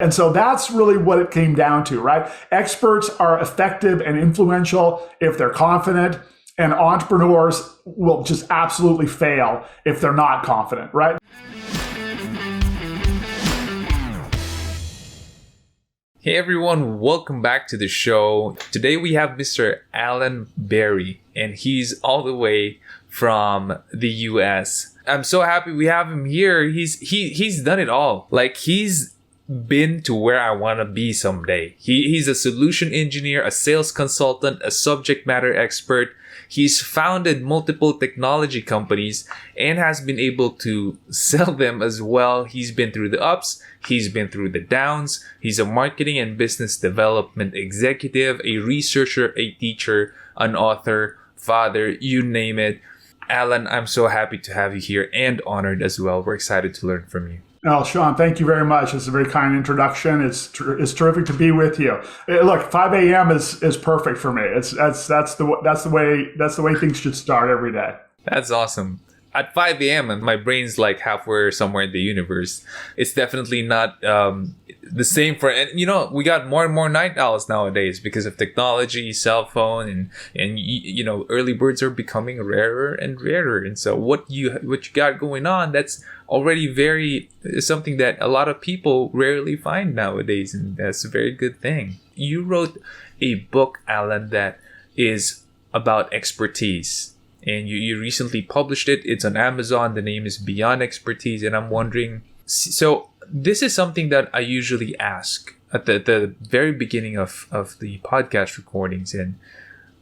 And so that's really what it came down to, right? Experts are effective and influential if they're confident, and entrepreneurs will just absolutely fail if they're not confident, right? Hey everyone, welcome back to the show. Today we have Mr. Alan Berrey, and he's all the way from the US. I'm so happy we have him here. He's done it all. Like, he's been to where I want to be someday. He's a solution engineer, a sales consultant, a subject matter expert. He's founded multiple technology companies and has been able to sell them as well. He's been through the ups, he's been through the downs. He's a marketing and business development executive, a researcher, a teacher, an author, father, you name it. Alan, I'm so happy to have you here and honored as well. We're excited to learn from you. Oh, Sean, thank you very much. It's a very kind introduction. It's terrific to be with you. Look, 5 a.m. is perfect for me. That's the way things should start every day. That's awesome. At 5 a.m. and my brain's like halfway somewhere in the universe. It's definitely not the same for, and we got more and more night owls nowadays because of technology, cell phone, and early birds are becoming rarer and rarer. And so what you got going on, that's already something that a lot of people rarely find nowadays, and that's a very good thing. You wrote a book, Alan, that is about expertise. And you recently published it. It's on Amazon. The name is Beyond Expertise. And I'm wondering, so this is something that I usually ask at the very beginning of the podcast recordings. And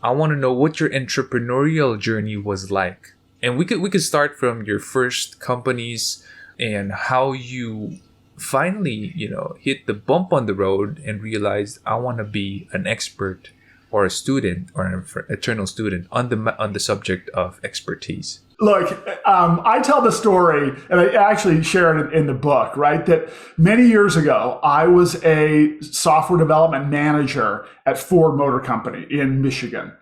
I want to know what your entrepreneurial journey was like. And we could start from your first companies and how you finally, hit the bump on the road and realized, I want to be an expert or a student or an eternal student on the subject of expertise. Look, I tell the story, and I actually share it in the book, right? That many years ago, I was a software development manager at Ford Motor Company in Michigan.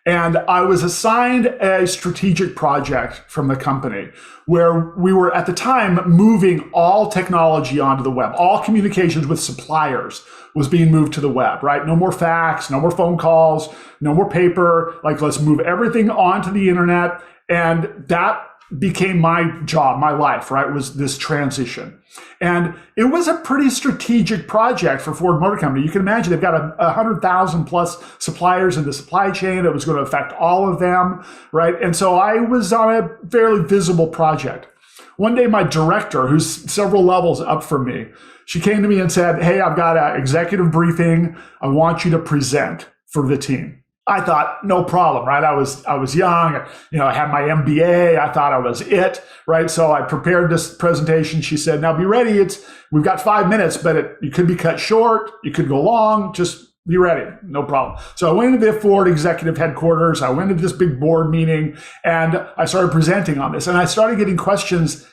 And I was assigned a strategic project from the company where we were at the time moving all technology onto the web. All communications with suppliers was being moved to the web, right? No more fax, no more phone calls, no more paper. Like, let's move everything onto the internet. And that became my job, my life, right? Was this transition. And it was a pretty strategic project for Ford Motor Company. You can imagine they've got 100,000 plus suppliers in the supply chain. It was going to affect all of them, right? And so I was on a fairly visible project. One day, my director, who's several levels up from me, she came to me and said, "Hey, I've got an executive briefing. I want you to present for the team." I thought, no problem, right? I was young, I had my MBA. I thought I was it, right? So I prepared this presentation. She said, "Now be ready. We've got 5 minutes, but it could be cut short. You could go long. Just be ready. No problem." So I went into the Ford executive headquarters. I went into this big board meeting and I started presenting on this. And I started getting questions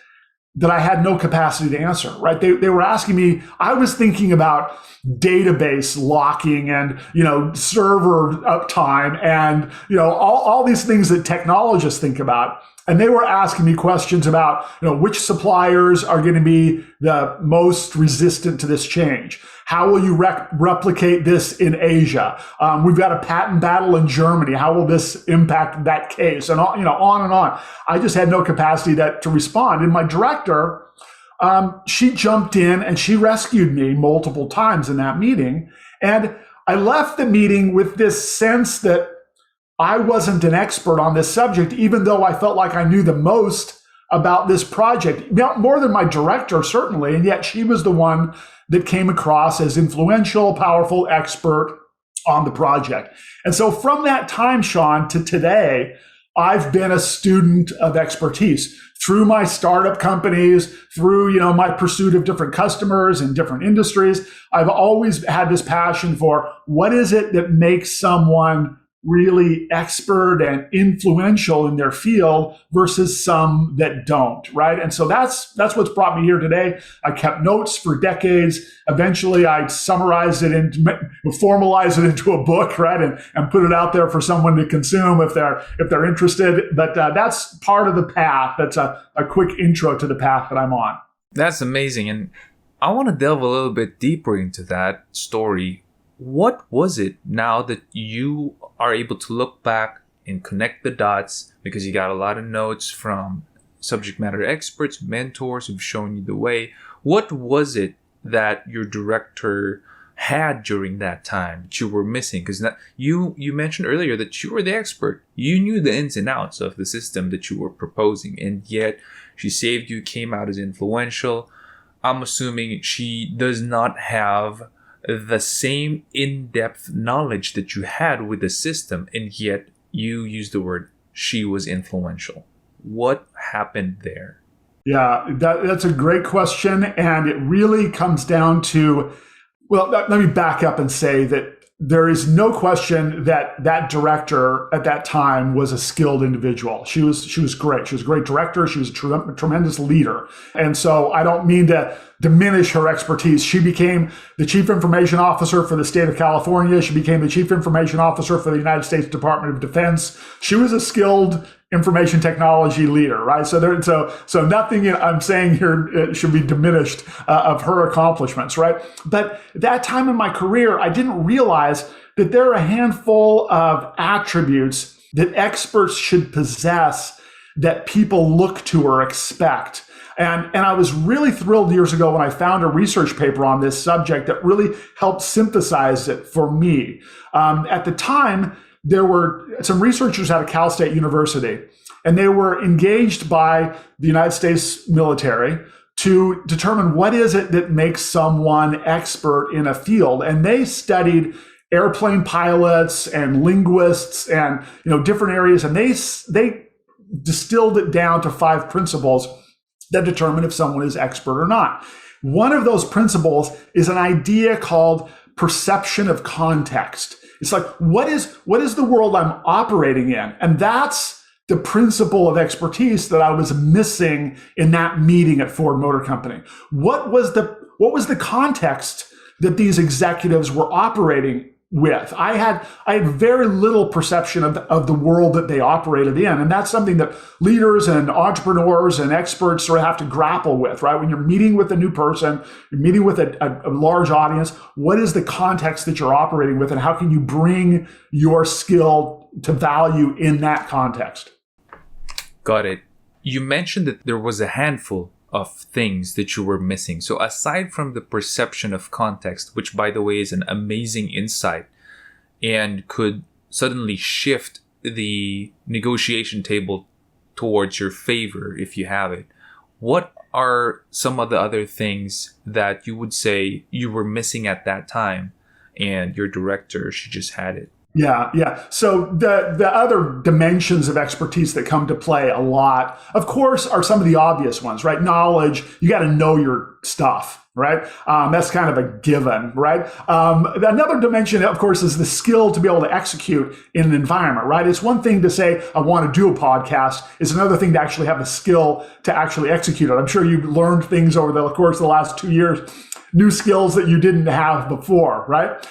that I had no capacity to answer, right? They were asking me, I was thinking about database locking and, server uptime and, all these things that technologists think about. And they were asking me questions about, which suppliers are going to be the most resistant to this change? How will you replicate this in Asia? We've got a patent battle in Germany. How will this impact that case? And on and on. I just had no capacity to respond. And my director, she jumped in and she rescued me multiple times in that meeting. And I left the meeting with this sense that I wasn't an expert on this subject, even though I felt like I knew the most about this project, more than my director, certainly. And yet she was the one that came across as influential, powerful, expert on the project. And so from that time, Sean, to today, I've been a student of expertise through my startup companies, through, my pursuit of different customers in different industries. I've always had this passion for what is it that makes someone really expert and influential in their field versus some that don't, right? And so that's what's brought me here today. I kept notes for decades. Eventually, I summarized it and formalized it into a book, right? And put it out there for someone to consume if they're interested. But that's part of the path. That's a quick intro to the path that I'm on. That's amazing. And I want to delve a little bit deeper into that story. What was it now that you are able to look back and connect the dots because you got a lot of notes from subject matter experts, mentors who've shown you the way? What was it that your director had during that time that you were missing? Because you mentioned earlier that you were the expert. You knew the ins and outs of the system that you were proposing, and yet she saved you, came out as influential. I'm assuming she does not have the same in-depth knowledge that you had with the system, and yet you used the word she was influential. What happened there? Yeah, that's a great question. And it really comes down to, well, let me back up and say that there is no question that that director at that time was a skilled individual. She was great. She was a great director. She was a tremendous leader. And so I don't mean to diminish her expertise. She became the chief information officer for the state of California. She became the chief information officer for the United States Department of Defense. She was a skilled information technology leader, right? So nothing I'm saying here should be diminished of her accomplishments, right? But that time in my career, I didn't realize that there are a handful of attributes that experts should possess that people look to or expect. And I was really thrilled years ago when I found a research paper on this subject that really helped synthesize it for me. At the time, there were some researchers out of Cal State University, and they were engaged by the United States military to determine what is it that makes someone expert in a field. And they studied airplane pilots and linguists and different areas, and they distilled it down to 5 principles that determine if someone is expert or not. One of those principles is an idea called perception of context. It's like, what is the world I'm operating in? And that's the principle of expertise that I was missing in that meeting at Ford Motor Company. What was the context that these executives were operating with? I had very little perception of the world that they operated in. And that's something that leaders and entrepreneurs and experts sort of have to grapple with, right? When you're meeting with a new person, you're meeting with a large audience, what is the context that you're operating with, and how can you bring your skill to value in that context? Got it. You mentioned that there was a handful of things that you were missing. So aside from the perception of context, which by the way is an amazing insight and could suddenly shift the negotiation table towards your favor if you have it, what are some of the other things that you would say you were missing at that time and your director, she just had it? Yeah. So the other dimensions of expertise that come to play a lot, of course, are some of the obvious ones, right? Knowledge, you got to know your stuff, right? That's kind of a given, right? Another dimension, of course, is the skill to be able to execute in an environment, right? It's one thing to say, I want to do a podcast. It's another thing to actually have the skill to actually execute it. I'm sure you've learned things over the course of the last 2 years, new skills that you didn't have before, right?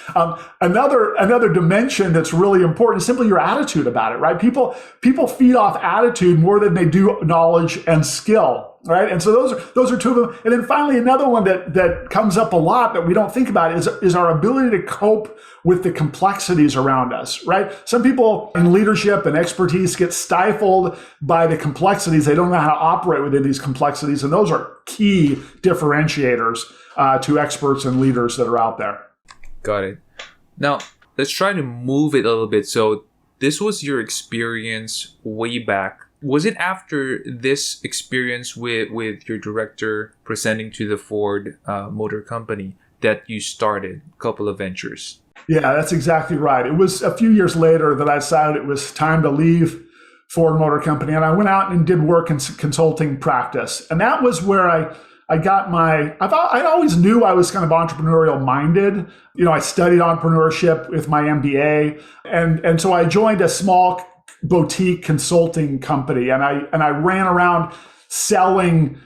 Another dimension that's really important is simply your attitude about it, right? People feed off attitude more than they do knowledge and skill, right? And so those are two of them. And then finally, another one that comes up a lot that we don't think about is our ability to cope with the complexities around us, right? Some people in leadership and expertise get stifled by the complexities. They don't know how to operate within these complexities. And those are key differentiators to experts and leaders that are out there. Got it. Now, let's try to move it a little bit. So this was your experience way back. Was it after this experience with your director presenting to the Ford Motor Company that you started a couple of ventures? Yeah, that's exactly right. It was a few years later that I decided it was time to leave Ford Motor Company. And I went out and did work in consulting practice. And that was where I got I always knew I was kind of entrepreneurial minded. I studied entrepreneurship with my MBA. And so I joined a small boutique consulting company, and I ran around selling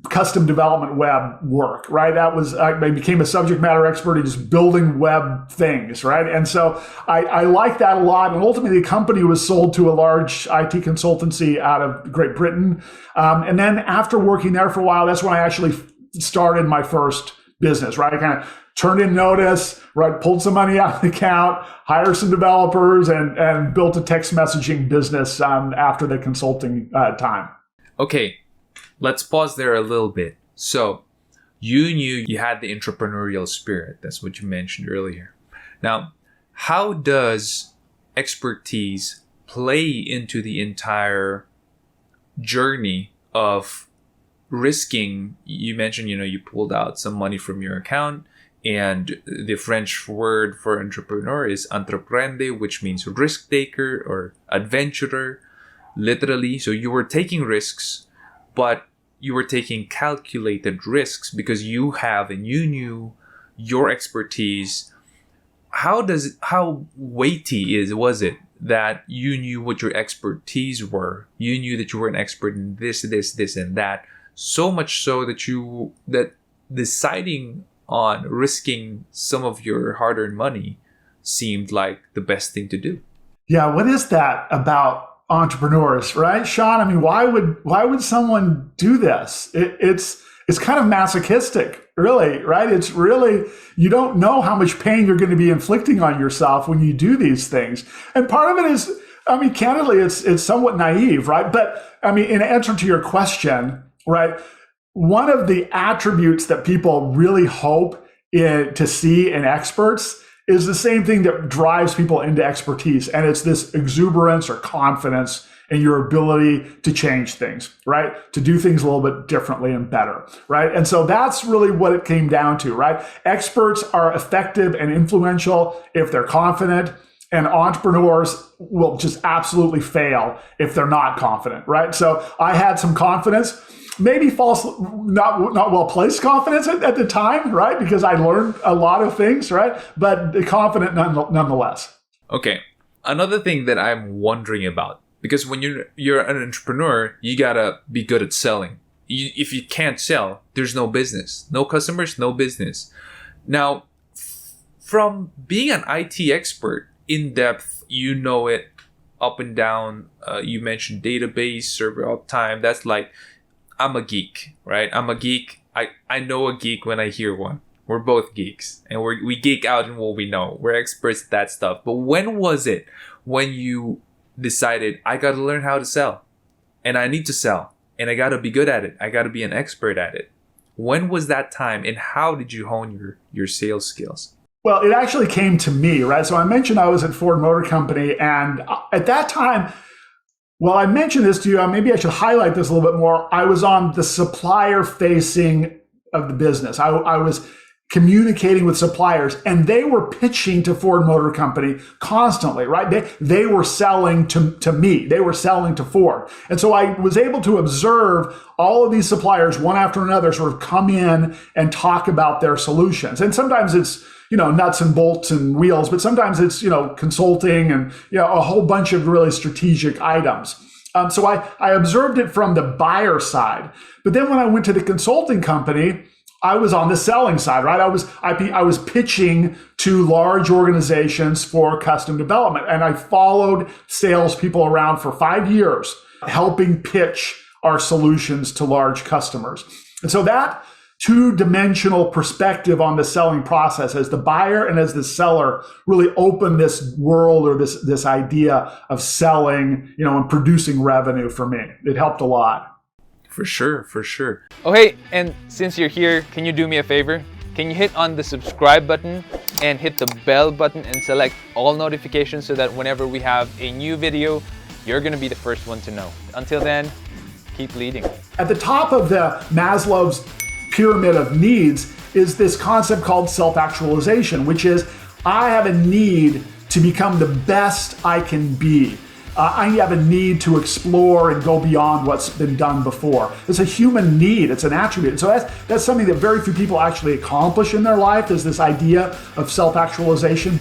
custom development web work, right? I became a subject matter expert in just building web things, right? And so I liked that a lot. And ultimately the company was sold to a large IT consultancy out of Great Britain. And then after working there for a while, that's when I actually started my first business, right? I kind of turned in notice, right? Pulled some money out of the account, hired some developers, and built a text messaging business after the consulting time. Okay, let's pause there a little bit. So you knew you had the entrepreneurial spirit. That's what you mentioned earlier. Now, how does expertise play into the entire journey of risking? You mentioned, you pulled out some money from your account, and the French word for entrepreneur is entreprendre, which means risk taker or adventurer, literally. So you were taking risks, but you were taking calculated risks because you knew your expertise. How weighty was it that you knew what your expertise were? You knew that you were an expert in this, and that, so much so that deciding on risking some of your hard-earned money seemed like the best thing to do. Yeah, what is that about entrepreneurs, right, Sean? I mean, why would someone do this? It's kind of masochistic, really, right? It's really, you don't know how much pain you're going to be inflicting on yourself when you do these things. And part of it is, I mean, candidly, it's somewhat naive, right? But I mean, in answer to your question, right, one of the attributes that people really hope to see in experts is the same thing that drives people into expertise. And it's this exuberance or confidence in your ability to change things, right? To do things a little bit differently and better, right? And so that's really what it came down to, right? Experts are effective and influential if they're confident, and entrepreneurs will just absolutely fail if they're not confident, right? So I had some confidence, maybe false, not well-placed confidence at the time, right? Because I learned a lot of things, right? But confident nonetheless. Okay. Another thing that I'm wondering about, because when you're an entrepreneur, you gotta be good at selling. If you can't sell, there's no business. No customers, no business. Now, from being an IT expert, in depth, you know it up and down. You mentioned database, server uptime. That's like, I'm a geek, right? I'm a geek. I know a geek when I hear one. We're both geeks, and we geek out in what we know. We're experts at that stuff. But when was it when you decided, I got to learn how to sell, and I need to sell, and I got to be good at it. I got to be an expert at it. When was that time, and how did you hone your sales skills? Well, it actually came to me, right? So I mentioned I was at Ford Motor Company, and at that time, well, I mentioned this to you, maybe I should highlight this a little bit more. I was on the supplier facing of the business. I was communicating with suppliers, and they were pitching to Ford Motor Company constantly, right? They were selling to me. They were selling to Ford. And so I was able to observe all of these suppliers, one after another, sort of come in and talk about their solutions. And sometimes it's, nuts and bolts and wheels, but sometimes it's, consulting and, a whole bunch of really strategic items. So I observed it from the buyer side. But then when I went to the consulting company, I was on the selling side, right? I was pitching to large organizations for custom development, and I followed salespeople around for 5 years, helping pitch our solutions to large customers. And so that two-dimensional perspective on the selling process as the buyer and as the seller really opened this world or this idea of selling, and producing revenue for me. It helped a lot. For sure. Oh, hey, and since you're here, can you do me a favor? Can you hit on the subscribe button and hit the bell button and select all notifications so that whenever we have a new video, you're going to be the first one to know. Until then, keep leading. At the top of the Maslow's pyramid of needs is this concept called self-actualization, which is I have a need to become the best I can be. I have a need to explore and go beyond what's been done before. It's a human need. It's an attribute. So that's something that very few people actually accomplish in their life, is this idea of self-actualization.